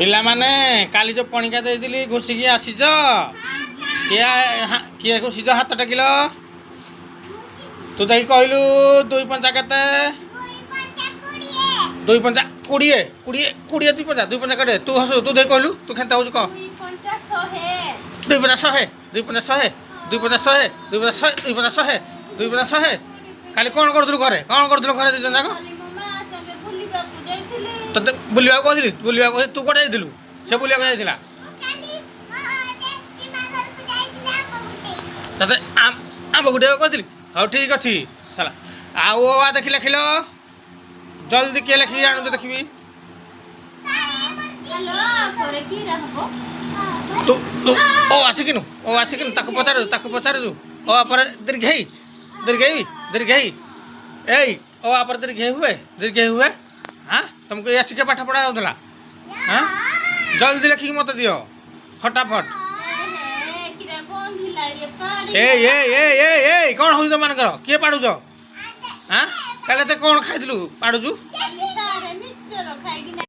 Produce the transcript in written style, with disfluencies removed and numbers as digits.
पिला माने काली जो पणिका देइदिली घुसिकी आसीज किए घुसीज हाथ टेकिल तू देख कहलु 2 पंचा केते 2 पंचा 20 20 2 पंचा 2 पंचा कटे तू हसु तू देख कहलु तू खेता हो कह 2 पंचा 100 2 पंचा 100 2 पंचा 100 2 पंचा 100 2 पंचा 100 2 पंचा 100 2 पंचा 100 काली कोन करदलु घरे दिजन जाको तते बुलिया कहली तू कोडे जाइदिलु से बुलिया को जाइदिला तते आम गुडे कहली हाँ ठीक अच्छी साला आओ आ देखी लिखिल जल्दी किए लिखी आनु तो देखी तू तू ओ आसिकिनु ताको पचारू ओ पर दीर्घई ए ओ पर दीर्घ हुए हाँ तुमको ये सीखे पाठ पढ़ा होता हाँ जल्दी लिखिक मत दियो फटाफट ए कौन हो मान कर किए पाड़ुज हाँ कल कौन खाई पाड़ुजु